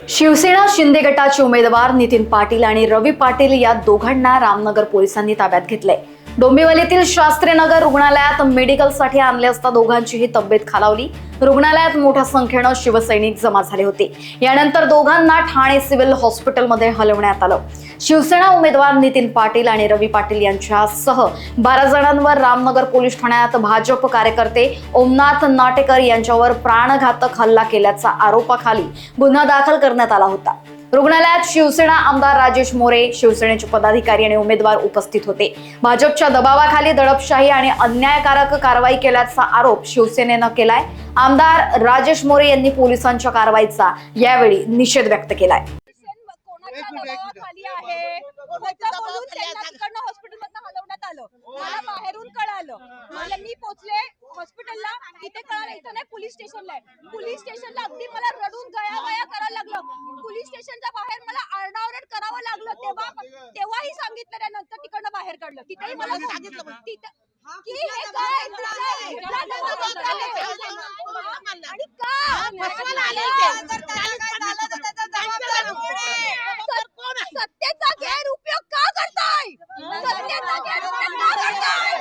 शिवसेना शिंदे गटाचे उमेदवार नितीन पाटील आणि रवी पाटील या दोघांना रामनगर पोलिसांनी ताब्यात घेतलंय। डोंबिवलीतील शास्त्रीनगर रुग्णालयात मेडिकलसाठी आणले असता दोघांचीही तब्येत खालावली। रुग्णालयात मोठ्या संख्येने शिवसैनिक जमा झाले होते। यानंतर दोघांना ठाणे सिव्हिल हॉस्पिटलमध्ये हलवण्यात आलं। शिवसेना उमेदवार नितीन पाटील आणि रवी पाटील यांच्यासह 12 जणांवर रामनगर पोलीस ठाण्यात भाजप कार्यकर्ते ओमनाथ नाटेकर यांच्यावर प्राणघातक हल्ला केल्याचा आरोपाखाली गुन्हा दाखल करण्यात आला होता। रुग्णालयात शिवसेना आमदार राजेश मोरे, शिवसेनेचे पदाधिकारी आणि उमेदवार उपस्थित होते। भाजपच्या दबावाखाली दडपशाही आणि अन्यायकारक कारवाई केल्याचा आरोप शिवसेनेनं केलाय। आमदार राजेश मोरे यांनी पोलिसांच्या कारवाईचा यावेळी निषेध व्यक्त केलाय। मला बाहेरून कळालं, मला मी पोहोचले हॉस्पिटलला, इथे कळालं इथं नाही पोलीस स्टेशनला आहे। पोलीस स्टेशनला अगदी मला रडून गया करायला लागलं। पोलीस स्टेशनच्या बाहेर मला आरडाओरड करावं लागलं। तेव्हाही सांगितलं, त्यानंतर तिकडनं बाहेर काढलं। तिथेही मला सांगितलं की हे काय आणि सत्तेचा गैरउपयोग का करताय? सत्तेचा गैरउपयोग का करताय?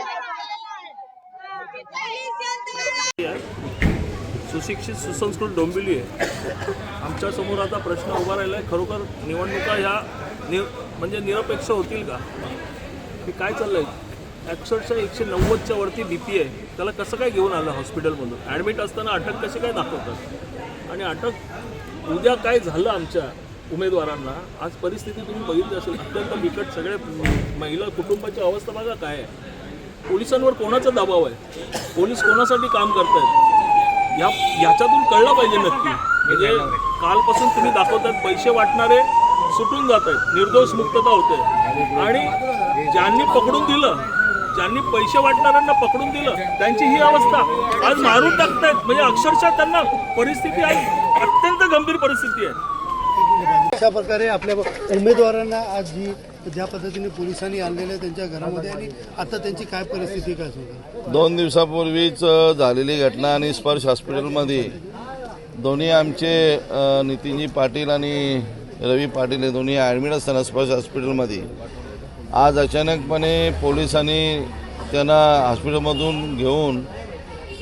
सुशिक्षित सुसंस्कृत डोंबिवली आहे। आमच्या समोर आता प्रश्न उभा राहिला आहे, खरोखर निवडणुका ह्या म्हणजे निरपेक्ष होतील का? हे काय चाललंय? अक्षरशः 190च्या वरती BP आहे, त्याला कसं काय घेऊन आलं हॉस्पिटलमधून? ॲडमिट असताना अटक कशी काय दाखवतात? आणि अटक उद्या काय झालं आमच्या उमेदवारांना? आज परिस्थिती तुम्ही बघितली असेल, अत्यंत बिकट। सगळे महिला कुटुंबाची अवस्था बघा काय आहे। पोलिसांवर कोणाचा दबाव आहे? पोलीस कोणासाठी काम करतायत? याच्यातून कळलं पाहिजे नक्की। म्हणजे कालपासून तुम्ही दाखवतात पैसे वाटणारे सुटून जात आहेत, निर्दोष मुक्तता होते, आणि ज्यांनी पकडून दिलं, ज्यांनी पैसे वाटणाऱ्यांना पकडून दिलं, त्यांची ही अवस्था आज मारून टाकतायत। म्हणजे अक्षरशः त्यांना परिस्थिती आहे, अत्यंत गंभीर परिस्थिती आहे। अशा प्रकारे आपल्या उमेदवारांना आज ज्या पद्धतीने पोलिसांनी आणलेल्या त्यांच्या घरामध्ये, आणि आता त्यांची काय परिस्थिती काय होती? 2 दिवसापूर्वीच झालेली घटना आणि स्पर्श हॉस्पिटलमध्ये दोन्ही आमचे नितीनजी पाटील आणि रवी पाटील हे दोन्ही ॲडमिट असताना स्पर्श हॉस्पिटलमध्ये आज अचानकपणे पोलिसांनी त्यांना हॉस्पिटलमधून घेऊन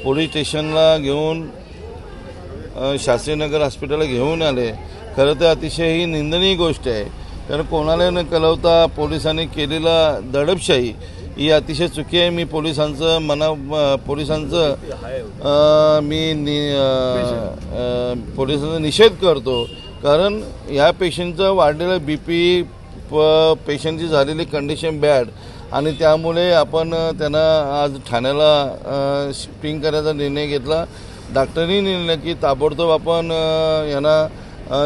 पोलीस स्टेशनला घेऊन शास्त्रीनगर हॉस्पिटलला घेऊन आले। खरं तर अतिशय ही निंदनीय गोष्ट आहे, कारण कोणाला न कळवता पोलिसांनी केलेला दडपशाही ही अतिशय चुकी आहे। मी पोलिसांचं पोलिसांचा निषेध करतो, कारण या पेशंटचं वाढलेलं BP, पेशंटची झालेली कंडिशन बॅड, आणि त्यामुळे आपण त्यांना आज ठाण्याला शिफ्टिंग करायचा निर्णय घेतला। डॉक्टरांनी निर्णय की ताबडतोब आपण यांना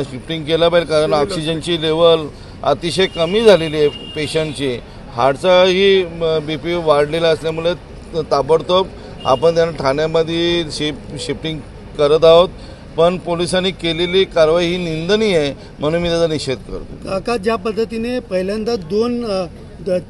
शिफ्टिंग केलं पाहिजे, कारण ऑक्सिजनची लेवल अतिशय कमी झालेली आहे पेशंटची। हार्टचाही BP वाढलेला असल्यामुळे ताबडतोब आपण त्यांना ठाण्यामध्ये शिफ्टिंग करत आहोत। पण पोलिसांनी केलेली कारवाई ही निंदनीय आहे, म्हणून मी त्याचा निषेध करतो। काका, ज्या पद्धतीने पहिल्यांदा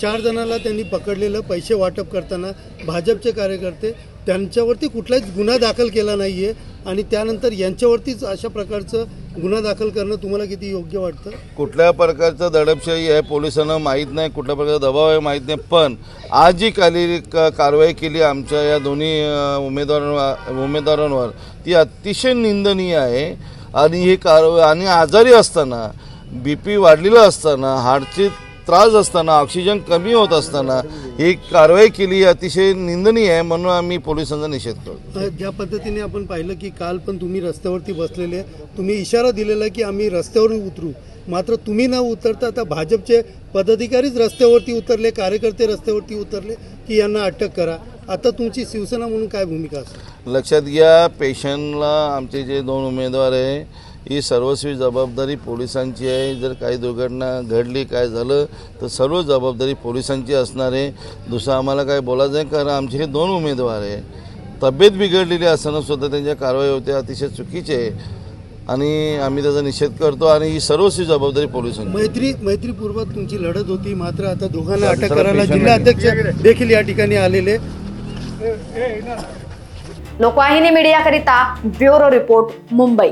4 जणांना त्यांनी पकडलेलं पैसे वाटप करताना भाजपचे कार्यकर्ते, त्यांच्यावरती कुठलाच गुन्हा दाखल केला नाही आहे, आणि त्यानंतर यांच्यावरतीच अशा प्रकारचं गुन्हा दाखल करणं तुम्हाला किती योग्य वाटतं? कुठल्या प्रकारचं दडपशाही आहे पोलिसांना माहीत नाही, कुठल्या प्रकारचा दबाव आहे माहीत नाही, पण आज जी कारवाई केली आमच्या या दोन्ही उमेदवारांवर ती अतिशय निंदनीय आहे। आणि ही कारवाई, आणि आजारी असताना, BP वाढलेलं असताना, हार्टचे त्रास असताना, ऑक्सिजन कमी होत असताना ही कारवाई केली अतिशय निंदनीय आहे, म्हणून आम्ही पोलिसांचा निषेध करतो। ज्या पद्धतीने आपण पाहिलं की काल पण तुम्ही रस्त्यावरती बसलेले, तुम्ही इशारा दिलेला की आम्ही रस्त्यावर उतरू, मात्र तुम्ही न उतरता आता भाजपचे पदाधिकारीच रस्त्यावरती उतरले, कार्यकर्ते रस्त्यावरती उतरले की यांना अटक करा। आता तुमची शिवसेना म्हणून काय भूमिका असेल? लक्षात घ्या, पेशंटला आमचे जे 2 उमेदवार आहे ही सर्वस्वी जबाबदारी पोलिसांची आहे। जर काही दुर्घटना घडली, काय झालं, तर सर्व जबाबदारी पोलिसांची असणार आहे। दुसरं आम्हाला काय बोलायचं आहे, कारण आमचे हे 2 उमेदवार आहे, तब्येत बिघडलेली असताना सुद्धा त्यांच्या कारवाई होते, अतिशय चुकीचे आहे, आणि आम्ही त्याचा निषेध करतो। आणि ही सर्वस्वी जबाबदारी पोलिसांची। मैत्रीपूर्वक तुमची लढत होती, मात्र आता दोघांना अटक करायला जिल्हा अध्यक्ष देखील या ठिकाणी आलेले। लोकवाहिनी मीडियाकरिता ब्युरो रिपोर्ट, मुंबई।